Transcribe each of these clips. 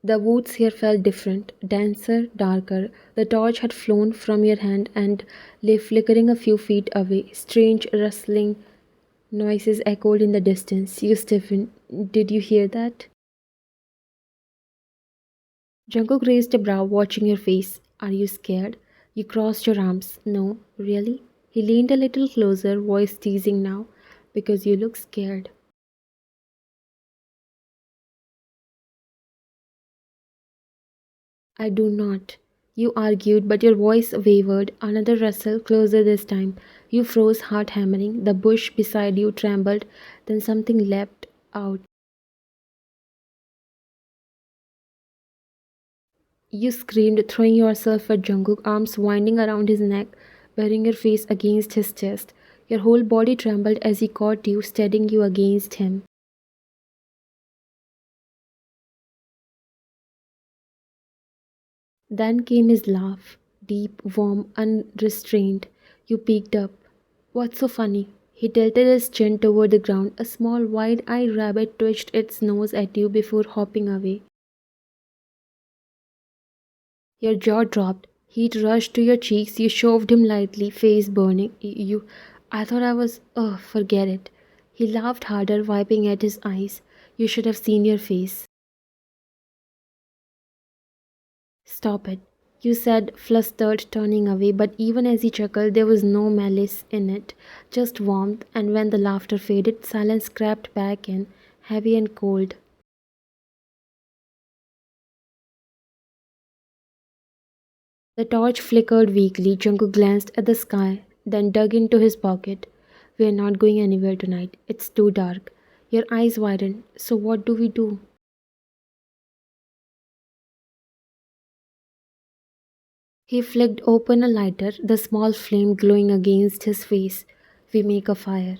The woods here felt different, denser, darker. The torch had flown from your hand and lay flickering a few feet away. Strange rustling noises echoed in the distance. You stiffened. Did you hear that? Jungkook raised a brow, watching your face. Are you scared? You crossed your arms. No, really? He leaned a little closer, voice teasing now. Because you look scared. I do not. You argued, but your voice wavered. Another rustle, closer this time. You froze, heart hammering. The bush beside you trembled. Then something leapt out. You screamed, throwing yourself at Jungkook, arms winding around his neck, burying your face against his chest. Your whole body trembled as he caught you, steadying you against him. Then came his laugh, deep, warm, unrestrained. You peeked up. What's so funny? He tilted his chin toward the ground. A small, wide eyed rabbit twitched its nose at you before hopping away. Your jaw dropped. Heat rushed to your cheeks. You shoved him lightly, face burning. You. I thought I was. Oh, forget it. He laughed harder, wiping at his eyes. You should have seen your face. Stop it, you said, flustered, turning away, but even as he chuckled, there was no malice in it, just warmth, and when the laughter faded, silence crept back in, heavy and cold. The torch flickered weakly. Jungkook glanced at the sky, then dug into his pocket. We are not going anywhere tonight. It's too dark. Your eyes widened. So what do we do? He flicked open a lighter, the small flame glowing against his face. We make a fire.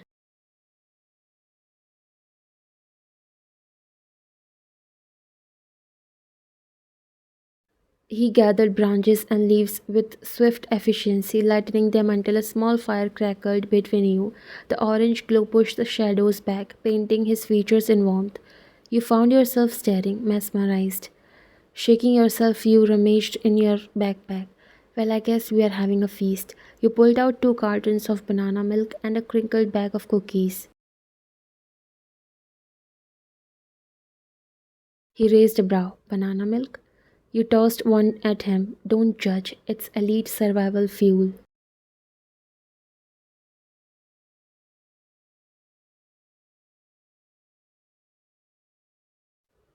He gathered branches and leaves with swift efficiency, lightening them until a small fire crackled between you. The orange glow pushed the shadows back, painting his features in warmth. You found yourself staring, mesmerized. Shaking yourself, you rummaged in your backpack. Well, I guess we are having a feast. You pulled out 2 cartons of banana milk and a crinkled bag of cookies. He raised a brow. Banana milk? You tossed one at him. Don't judge. It's elite survival fuel.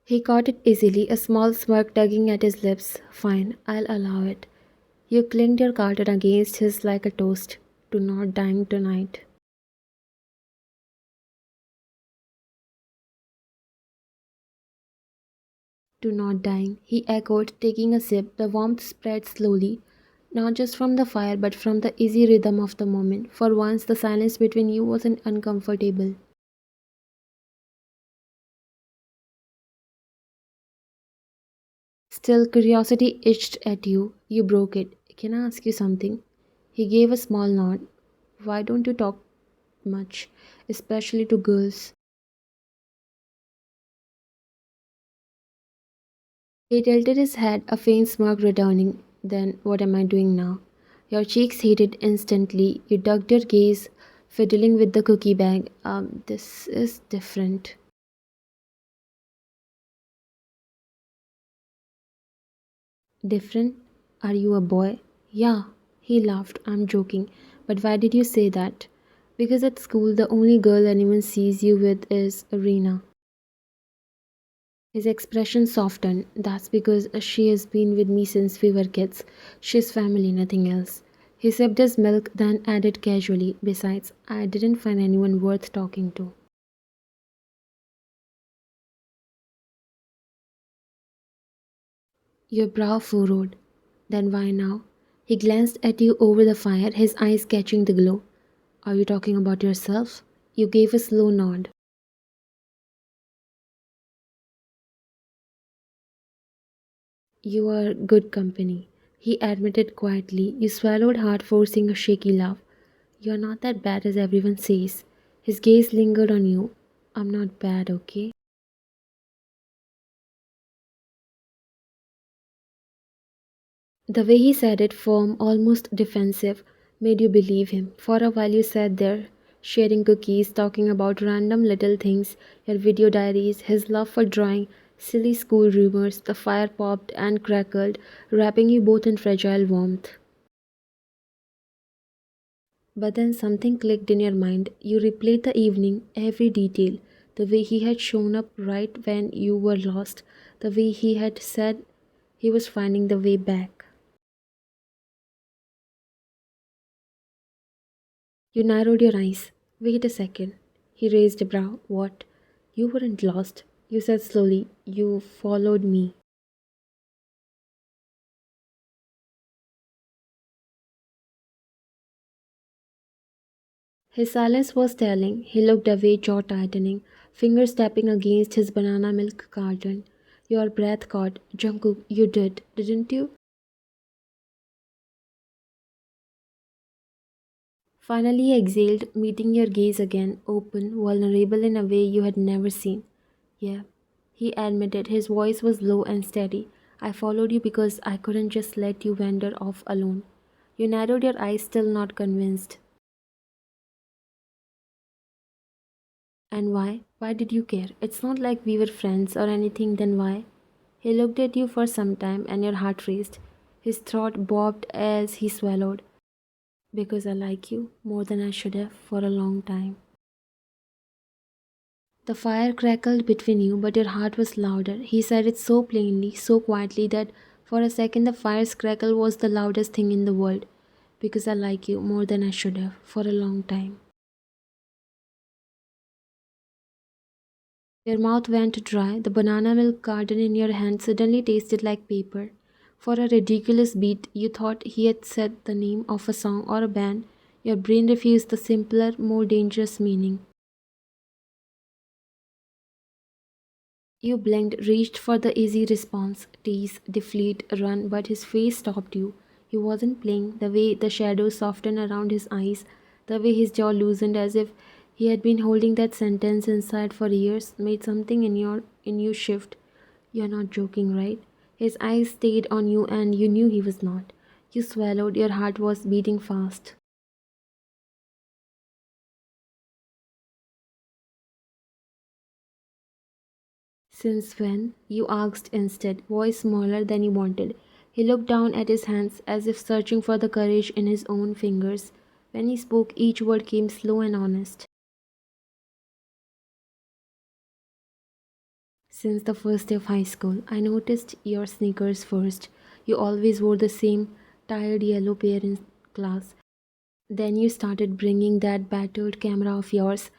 He caught it easily, a small smirk tugging at his lips. Fine, I'll allow it. You clinked your carton against his like a toast. Do not dine tonight. Do not dine, he echoed, taking a sip. The warmth spread slowly, not just from the fire, but from the easy rhythm of the moment. For once, the silence between you wasn't uncomfortable. Still, curiosity itched at you. You broke it. Can I ask you something? He gave a small nod. Why don't you talk much, especially to girls? He tilted his head, a faint smirk returning. Then, what am I doing now? Your cheeks heated instantly. You ducked your gaze, fiddling with the cookie bag. This is different. Different? Are you a boy? Yeah, he laughed. I'm joking. But why did you say that? Because at school, the only girl anyone sees you with is Arena. His expression softened. That's because she has been with me since we were kids. She's family, nothing else. He sipped his milk, then added casually, besides, I didn't find anyone worth talking to. Your brow furrowed. Then why now? He glanced at you over the fire, his eyes catching the glow. Are you talking about yourself? You gave a slow nod. You are good company, he admitted quietly. You swallowed hard, forcing a shaky laugh. You're not that bad as everyone says. His gaze lingered on you. I'm not bad, okay? The way he said it, firm, almost defensive, made you believe him. For a while you sat there, sharing cookies, talking about random little things, your video diaries, his love for drawing, silly school rumors. The fire popped and crackled, wrapping you both in fragile warmth. But then something clicked in your mind. You replayed the evening, every detail. The way he had shown up right when you were lost. The way he had said he was finding the way back. You narrowed your eyes. Wait a second. He raised a brow. What? You weren't lost. You said slowly. You followed me. His silence was telling. He looked away, jaw tightening, fingers tapping against his banana milk carton. Your breath caught. Jungkook, you didn't you? Finally exhaled, meeting your gaze again, open, vulnerable in a way you had never seen. Yeah, he admitted. His voice was low and steady. I followed you because I couldn't just let you wander off alone. You narrowed your eyes, still not convinced. And why? Why did you care? It's not like we were friends or anything, then why? He looked at you for some time and your heart raced. His throat bobbed as he swallowed. Because I like you more than I should have for a long time. The fire crackled between you, but your heart was louder. He said it so plainly, so quietly that for a second the fire's crackle was the loudest thing in the world. Because I like you more than I should have for a long time. Your mouth went dry. The banana milk carton in your hand suddenly tasted like paper. For a ridiculous beat, you thought he had said the name of a song or a band. Your brain refused the simpler, more dangerous meaning. You blinked, reached for the easy response, tease, deflate, run, but his face stopped you. He wasn't playing. The way the shadows softened around his eyes, the way his jaw loosened as if he had been holding that sentence inside for years, made something in you shift. You're not joking, right? His eyes stayed on you and you knew he was not. You swallowed, your heart was beating fast. Since when? You asked instead, voice smaller than you wanted. He looked down at his hands as if searching for the courage in his own fingers. When he spoke, each word came slow and honest. Since the first day of high school, I noticed your sneakers first. You always wore the same tired yellow pair in class. Then you started bringing that battered camera of yours.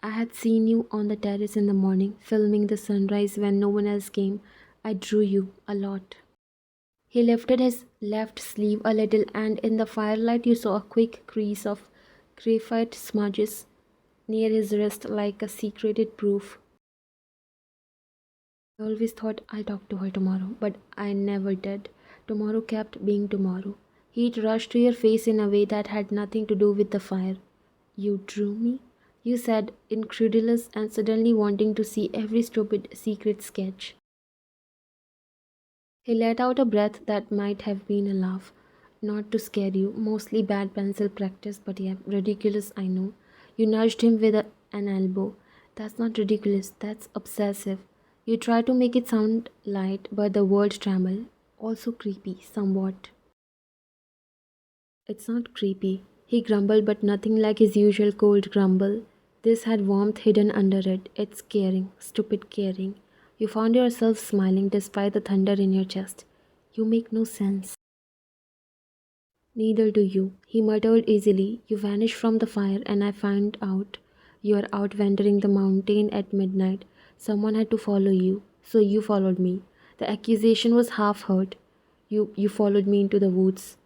I had seen you on the terrace in the morning, filming the sunrise when no one else came. I drew you a lot. He lifted his left sleeve a little, and in the firelight, you saw a quick crease of graphite smudges near his wrist, like a secreted proof. I always thought I'll talk to her tomorrow, but I never did. Tomorrow kept being tomorrow. Heat rushed to your face in a way that had nothing to do with the fire. You drew me? You said, incredulous and suddenly wanting to see every stupid secret sketch. He let out a breath that might have been a laugh. Not to scare you, mostly bad pencil practice, but yeah, ridiculous, I know. You nudged him with an elbow. That's not ridiculous, that's obsessive. You try to make it sound light, but the words tremble. Also creepy, somewhat. It's not creepy. He grumbled, but nothing like his usual cold grumble. This had warmth hidden under it. It's caring, stupid caring. You found yourself smiling despite the thunder in your chest. You make no sense. Neither do you, he muttered easily. You vanished from the fire, and I found out you are out wandering the mountain at midnight. Someone had to follow you, so you followed me. The accusation was half heard. You followed me into the woods.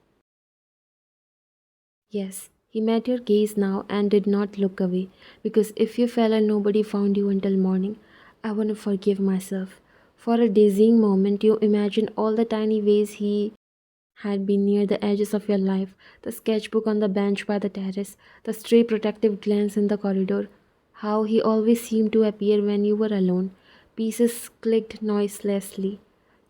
Yes, he met your gaze now and did not look away, because if you fell and nobody found you until morning, I want to forgive myself. For a dizzying moment, you imagined all the tiny ways he had been near the edges of your life, the sketchbook on the bench by the terrace, the stray protective glance in the corridor, how he always seemed to appear when you were alone. Pieces clicked noiselessly.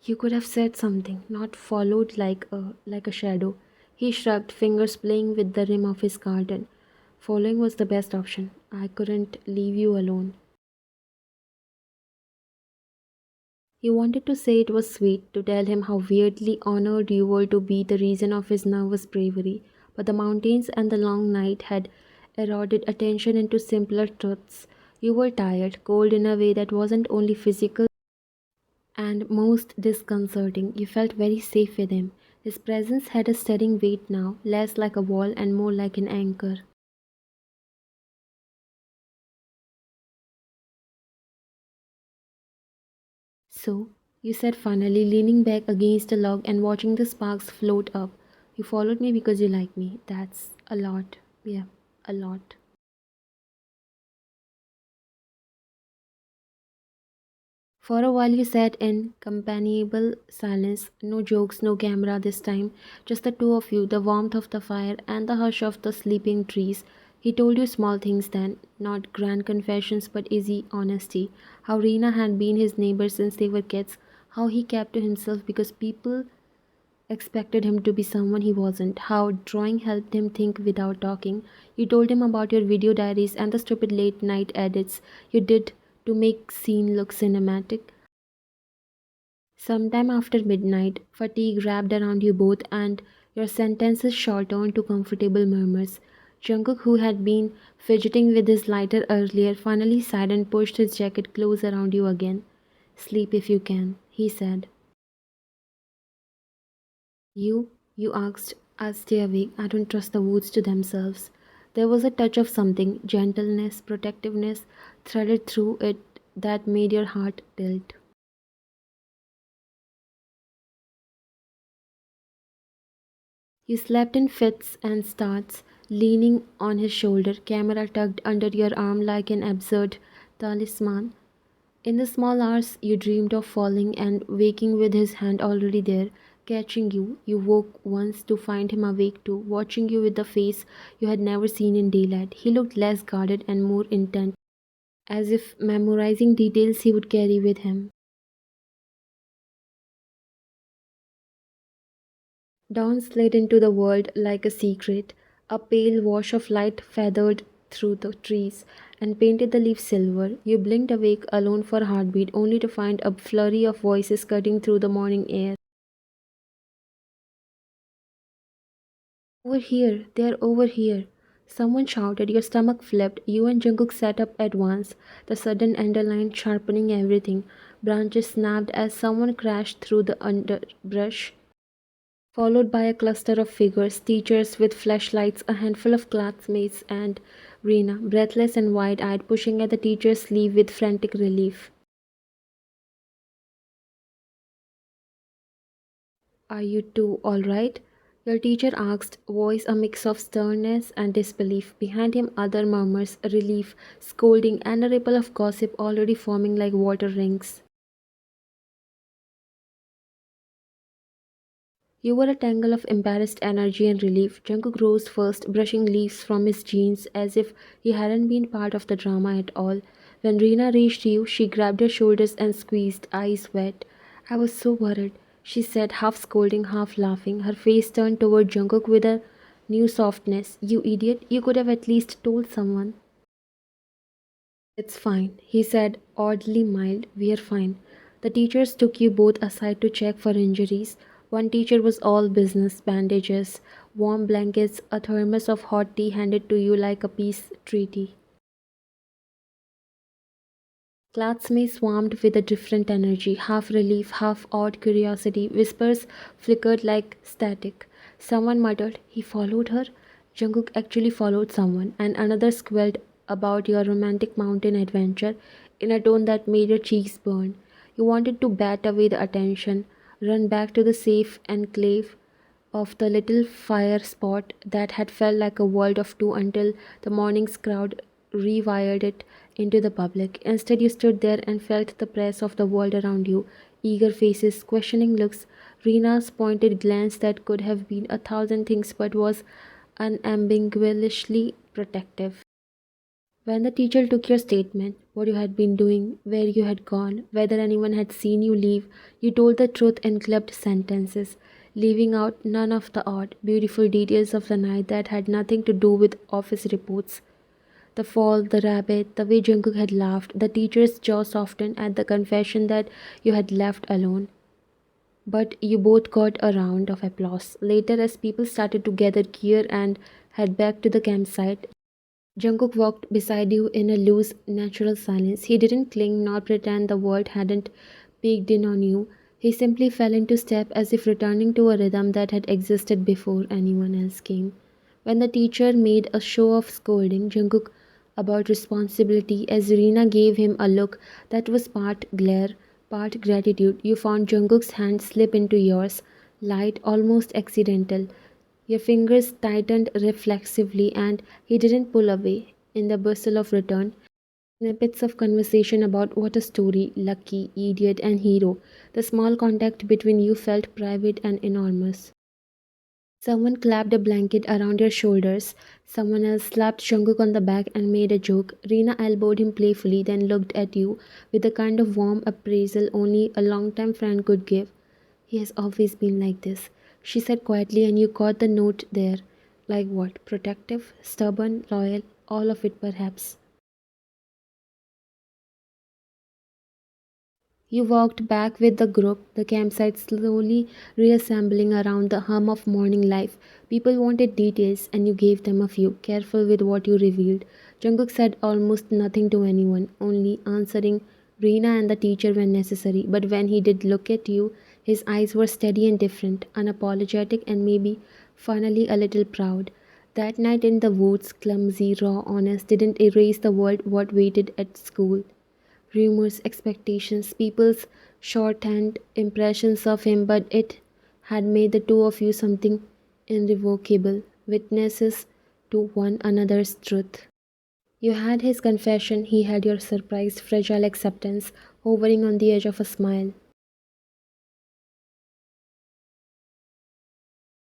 You could have said something, not followed like a shadow. He shrugged, fingers playing with the rim of his garden. Following was the best option. I couldn't leave you alone. He wanted to say it was sweet, to tell him how weirdly honored you were to be the reason of his nervous bravery, but the mountains and the long night had eroded attention into simpler truths. You were tired, cold in a way that wasn't only physical and most disconcerting. You felt very safe with him. His presence had a steadying weight now, less like a wall and more like an anchor. So, you said finally, leaning back against a log and watching the sparks float up. You followed me because you like me. That's a lot. Yeah, a lot. For a while, you sat in companionable silence. No jokes, no camera this time. Just the two of you, the warmth of the fire, and the hush of the sleeping trees. He told you small things then, not grand confessions but easy honesty. How Rena had been his neighbor since they were kids. How he kept to himself because people expected him to be someone he wasn't. How drawing helped him think without talking. You told him about your video diaries and the stupid late night edits you did to make scene look cinematic. Sometime after midnight, fatigue wrapped around you both and your sentences shortened to comfortable murmurs. Junguk, who had been fidgeting with his lighter earlier, finally sighed and pushed his jacket close around you again. Sleep if you can, he said. You asked. I'll stay awake. I don't trust the woods to themselves. There was a touch of something, gentleness, protectiveness, threaded through it that made your heart tilt. You slept in fits and starts, leaning on his shoulder, camera tucked under your arm like an absurd talisman. In the small hours, you dreamed of falling and waking with his hand already there, catching you. You woke once to find him awake too, watching you with the face you had never seen in daylight. He looked less guarded and more intent, as if memorizing details he would carry with him. Dawn slid into the world like a secret. A pale wash of light feathered through the trees and painted the leaves silver. You blinked awake alone for a heartbeat, only to find a flurry of voices cutting through the morning air. Over here, they're over here. Someone shouted, your stomach flipped. You and Jungkook sat up at once, the sudden underline sharpening everything. Branches snapped as someone crashed through the underbrush, followed by a cluster of figures, teachers with flashlights, a handful of classmates, and Rena, breathless and wide eyed, pushing at the teacher's sleeve with frantic relief. Are you two all right? Your teacher asked, voice a mix of sternness and disbelief. Behind him, other murmurs, relief, scolding, and a ripple of gossip already forming like water rings. You were a tangle of embarrassed energy and relief. Jungkook rose first, brushing leaves from his jeans as if he hadn't been part of the drama at all. When Rena reached you, she grabbed your shoulders and squeezed, eyes wet. I was so worried, she said, half scolding, half laughing, her face turned toward Jungkook with a new softness. You idiot, you could have at least told someone. It's fine, he said, oddly mild. We're fine. The teachers took you both aside to check for injuries. One teacher was all business, bandages, warm blankets, a thermos of hot tea handed to you like a peace treaty. Classmates swarmed with a different energy, half relief, half odd curiosity. Whispers flickered like static. Someone muttered, he followed her. Jungkook actually followed someone, and another squealed about your romantic mountain adventure in a tone that made your cheeks burn. You wanted to bat away the attention, run back to the safe enclave of the little fire spot that had felt like a world of two until the morning's crowd rewired it into the public. Instead, you stood there and felt the press of the world around you, eager faces, questioning looks, Rena's pointed glance that could have been a thousand things but was unambiguously protective. When the teacher took your statement, what you had been doing, where you had gone, whether anyone had seen you leave. You told the truth in clipped sentences, leaving out none of the odd, beautiful details of the night that had nothing to do with office reports. The fall, the rabbit, the way Jungkook had laughed, the teacher's jaw softened at the confession that you had left alone. But you both got a round of applause. Later, as people started to gather gear and head back to the campsite, Jungkook walked beside you in a loose, natural silence. He didn't cling nor pretend the world hadn't peeked in on you. He simply fell into step as if returning to a rhythm that had existed before anyone else came. When the teacher made a show of scolding Jungkook about responsibility, as Rina gave him a look that was part glare, part gratitude, you found Jungkook's hand slip into yours, light, almost accidental. Your fingers tightened reflexively, and he didn't pull away. In the bustle of return, snippets of conversation about what a story, lucky, idiot, and hero, the small contact between you felt private and enormous. Someone clapped a blanket around your shoulders. Someone else slapped Jungkook on the back and made a joke. Rina elbowed him playfully, then looked at you with the kind of warm appraisal only a longtime friend could give. He has always been like this, she said quietly, and you caught the note there. Like what? Protective, stubborn, loyal, all of it perhaps. You walked back with the group, the campsite slowly reassembling around the hum of morning life. People wanted details, and you gave them a few, careful with what you revealed. Jungkook said almost nothing to anyone, only answering Rina and the teacher when necessary. But when he did look at you, his eyes were steady and different, unapologetic, and maybe finally a little proud. That night in the woods, clumsy, raw, honest, didn't erase the world what waited at school. Rumors, expectations, people's shorthand impressions of him, but it had made the two of you something irrevocable, witnesses to one another's truth. You had his confession, he had your surprised, fragile acceptance, hovering on the edge of a smile.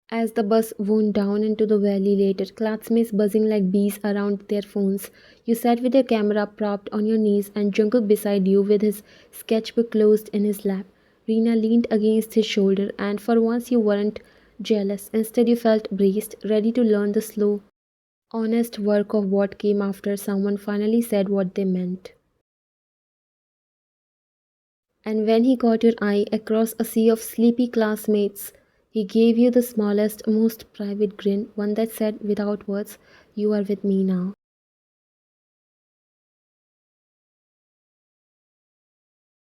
As the bus wound down into the valley later, classmates buzzing like bees around their phones, you sat with your camera propped on your knees and Jungkook beside you with his sketchbook closed in his lap. Rina leaned against his shoulder, and for once you weren't jealous. Instead, you felt braced, ready to learn the slow, honest work of what came after someone finally said what they meant. And when he caught your eye across a sea of sleepy classmates, he gave you the smallest, most private grin, one that said without words, "You are with me now."